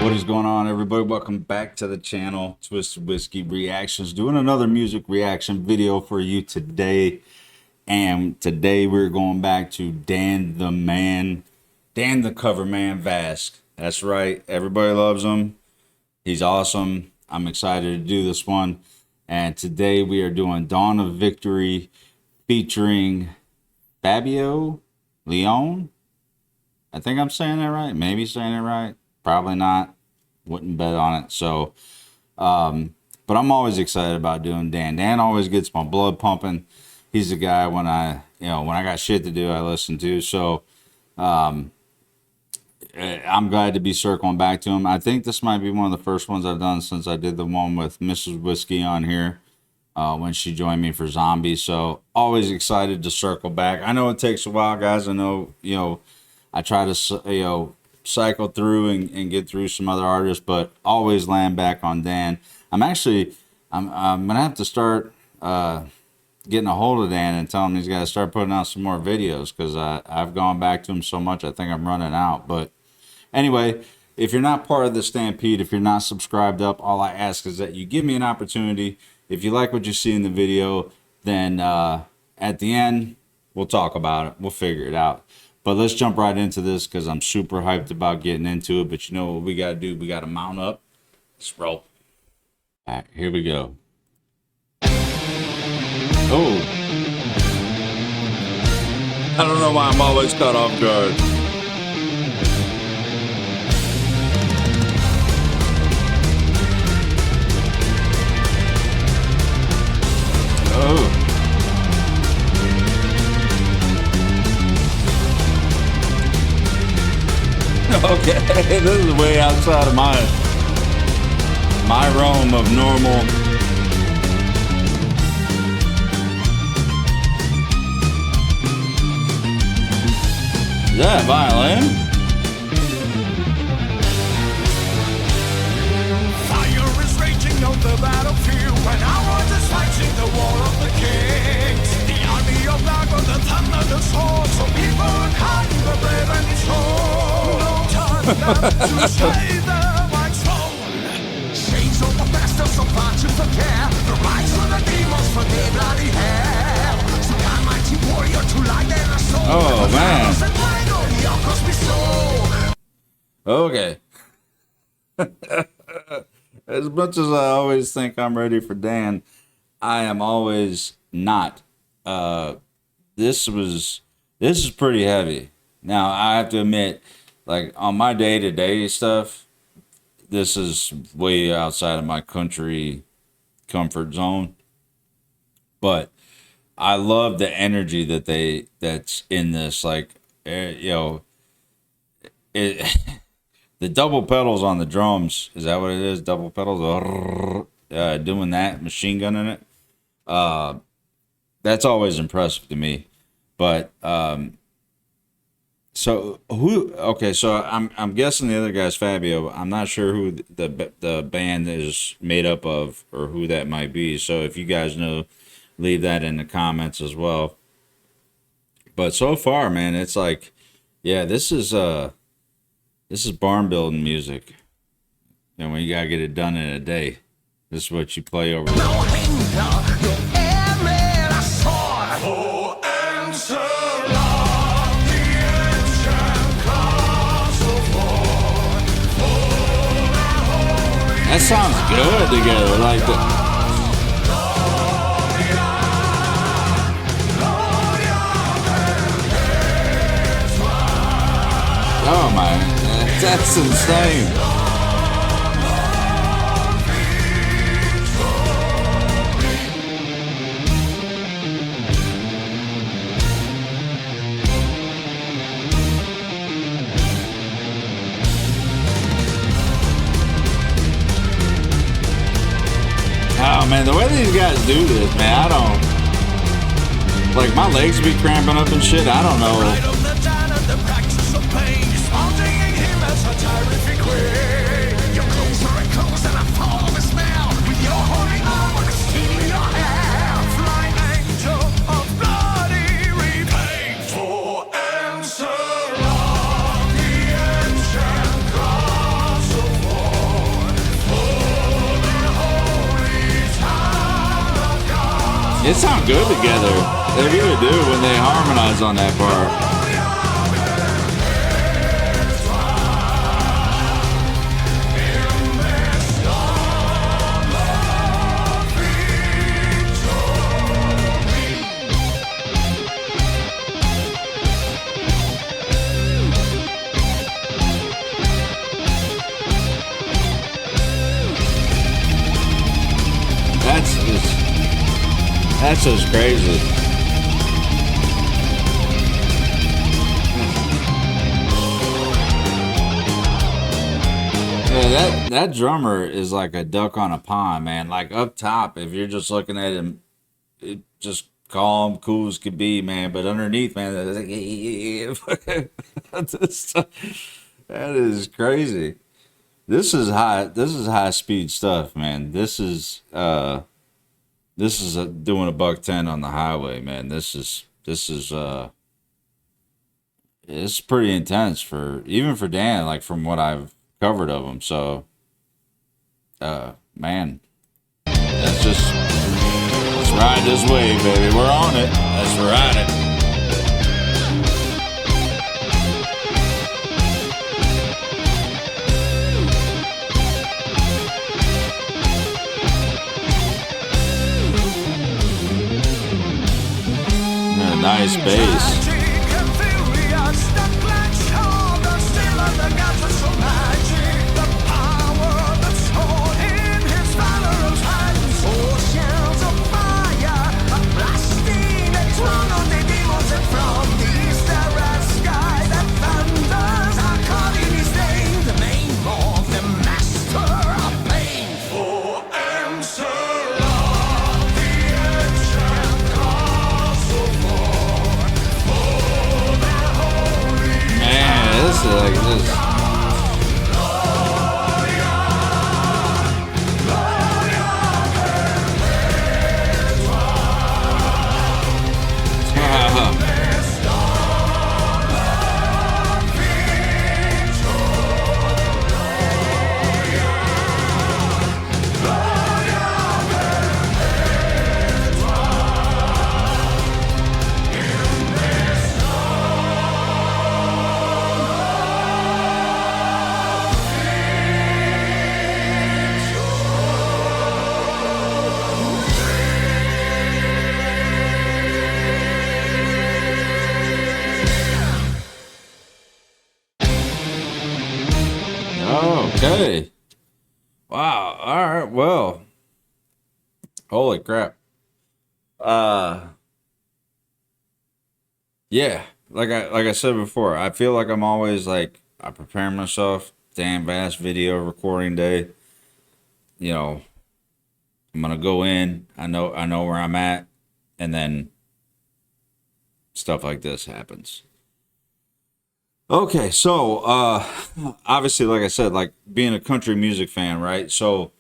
What is going on, everybody? Welcome back to the channel, Twisted Whiskey Reactions. Doing another music reaction video for you today. And today we're going back to Dan the Man, Dan the Cover Man Vasc. That's right. Everybody loves him. He's awesome. I'm excited to do this one. And today we are doing Dawn of Victory featuring Fabio Lione. I think I'm saying that right. Maybe saying it right. Probably not. Wouldn't bet on it. So, but I'm always excited about doing Dan. Dan always gets my blood pumping. He's the guy when I got shit to do, I listen to. So, I'm glad to be circling back to him. I think this might be one of the first ones I've done since I did the one with Mrs. Whiskey on here, when she joined me for Zombies. So always excited to circle back. I know it takes a while, guys. I know, I try to, cycle through and get through some other artists, but always land back on Dan. I'm gonna have to start getting a hold of Dan and tell him he's got to start putting out some more videos, because I've gone back to him so much I think I'm running out. But anyway, if you're not part of the Stampede, if you're not subscribed up, all I ask is that you give me an opportunity. If you like what you see in the video, then at the end we'll talk about it, we'll figure it out. But let's jump right into this, because I'm super hyped about getting into it. But you know what we got to do? We got to mount up. Let's roll. All right, here we go. Oh. I don't know why I'm always caught off guard. Oh. Okay, this is way outside of my realm of normal. Is that a violin? Fire is raging on the battlefield when our is fighting the war of the kings. The army of Nago, the thunder, the sword, so people are kind, the brave and strong. No time left to save the white throne. Chains of the bastards of punches of care, the rise of the demons for their bloody hell. So come mighty warrior to light their soul. Oh man. Okay. As much as I always think I'm ready for Dan, I am always not. This is pretty heavy. Now I have to admit, like on my day-to-day stuff, this is way outside of my country comfort zone. But I love the energy that's in this. Like, the double pedals on the drums, is that what it is? Double pedals, doing that, machine gunning it. That's always impressive to me. But so I'm guessing the other guy's Fabio. I'm not sure who the band is made up of or who that might be. So if you guys know, leave that in the comments as well. But so far, man, it's like, yeah, this is barn building music. And when you gotta get it done in a day, this is what you play over there. That sounds good together, like the. Oh my, that's insane. Oh man, the way these guys do this, man, I don't, like, my legs be cramping up and shit. I don't know. It sounds good together. They really do when they harmonize on that part. That's just crazy. Yeah, that drummer is like a duck on a pond, man. Like up top, if you're just looking at him, it just calm, cool as could be, man. But underneath, man, that is crazy. This is high. This is high speed stuff, man. This is doing a buck 10 on the highway, man. It's pretty intense for even for Dan, like from what I've covered of him. So, man, let's ride this wave, baby. We're on it. Let's ride it. Nice bass. Like this. Okay. Wow. All right. Well. Holy crap. Yeah. Like I said before, I feel like I'm always like I prepare myself. Damn vast video recording day. You know, I'm gonna go in. I know where I'm at, and then stuff like this happens. Okay, so obviously, like I said, like being a country music fan, right? So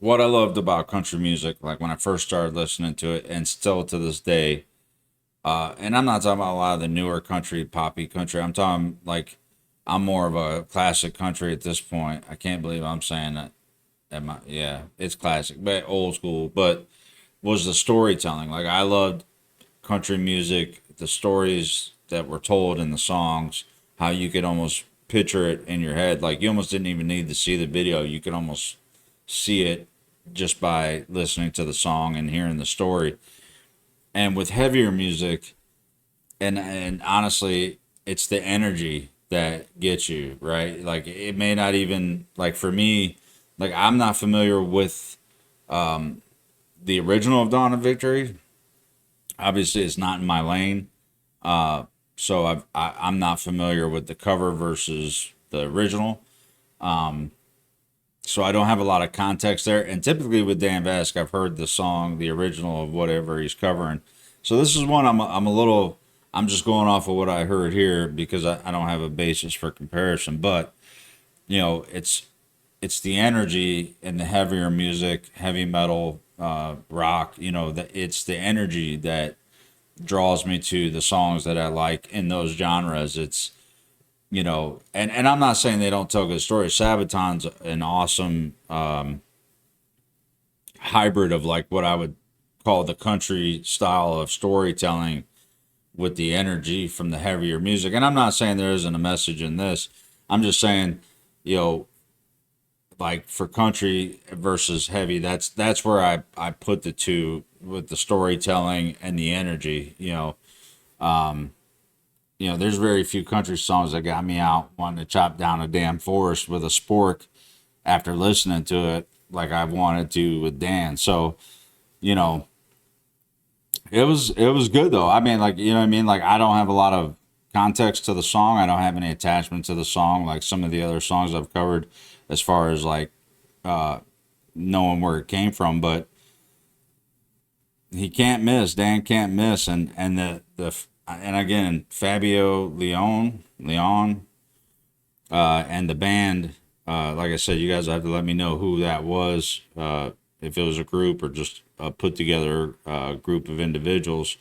what I loved about country music, like when I first started listening to it, and still to this day, and I'm not talking about a lot of the newer country, poppy country. I'm talking like I'm more of a classic country at this point. I can't believe I'm saying that. Yeah, it's classic, but old school. But was the storytelling. Like I loved country music, the stories that were told in the songs, how you could almost picture it in your head. Like you almost didn't even need to see the video. You could almost see it just by listening to the song and hearing the story. And with heavier music, and honestly, it's the energy that gets you, right? Like it may not even like for me, like I'm not familiar with the original of Dawn of Victory. Obviously, it's not in my lane. So I'm not familiar with the cover versus the original. So I don't have a lot of context there. And typically with Dan Vasc, I've heard the song, the original of whatever he's covering. So this is one I'm just going off of what I heard here because I don't have a basis for comparison. But you know, it's the energy in the heavier music, heavy metal, rock. You know, that it's the energy that draws me to the songs that I like in those genres. It's, you know, and I'm not saying they don't tell good stories. Sabaton's an awesome hybrid of like what I would call the country style of storytelling with the energy from the heavier music. And I'm not saying there isn't a message in this. I'm just saying, you know, like for country versus heavy, that's where I put the two, with the storytelling and the energy. There's very few country songs that got me out wanting to chop down a damn forest with a spork after listening to it like I wanted to with Dan. So, you know, it was good though. I mean, like, you know what I mean? Like, I don't have a lot of context to the song. I don't have any attachment to the song like some of the other songs I've covered, as far as like knowing where it came from. But he can't miss. Dan can't miss. And again, Fabio Lione, and the band. Like I said, you guys have to let me know who that was. If it was a group or just a put together group of individuals.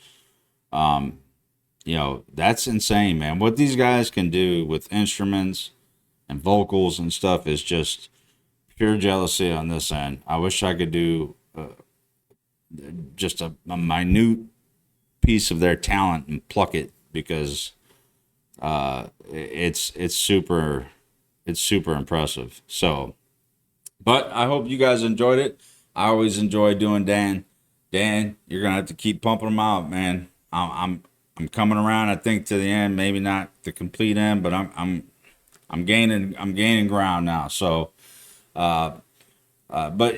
That's insane, man. What these guys can do with instruments and vocals and stuff is just pure jealousy on this end. I wish I could do just a minute piece of their talent and pluck it, because it's super impressive. So, but I hope you guys enjoyed it. I always enjoy doing Dan. You're gonna have to keep pumping them out, man. I'm coming around, I think, to the end. Maybe not the complete end, but I'm gaining ground now. So, but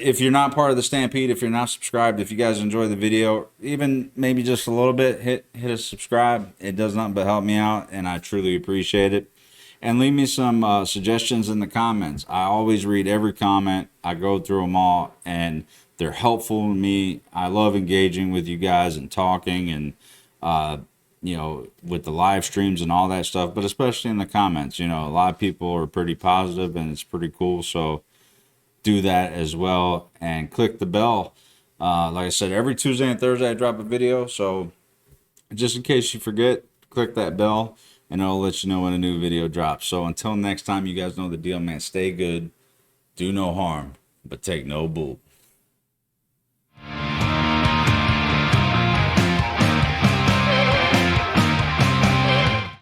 if you're not part of the Stampede, if you're not subscribed, if you guys enjoy the video, even maybe just a little bit, hit a subscribe. It does nothing but help me out, and I truly appreciate it. And leave me some suggestions in the comments. I always read every comment. I go through them all, and they're helpful to me. I love engaging with you guys and talking, and with the live streams and all that stuff, but especially in the comments. A lot of people are pretty positive, and it's pretty cool. So do that as well, and click the bell. Like I said, every Tuesday and Thursday I drop a video, so just in case you forget, click that bell and it'll let you know when a new video drops. So until next time, you guys know the deal, man. Stay good, do no harm, but take no bull.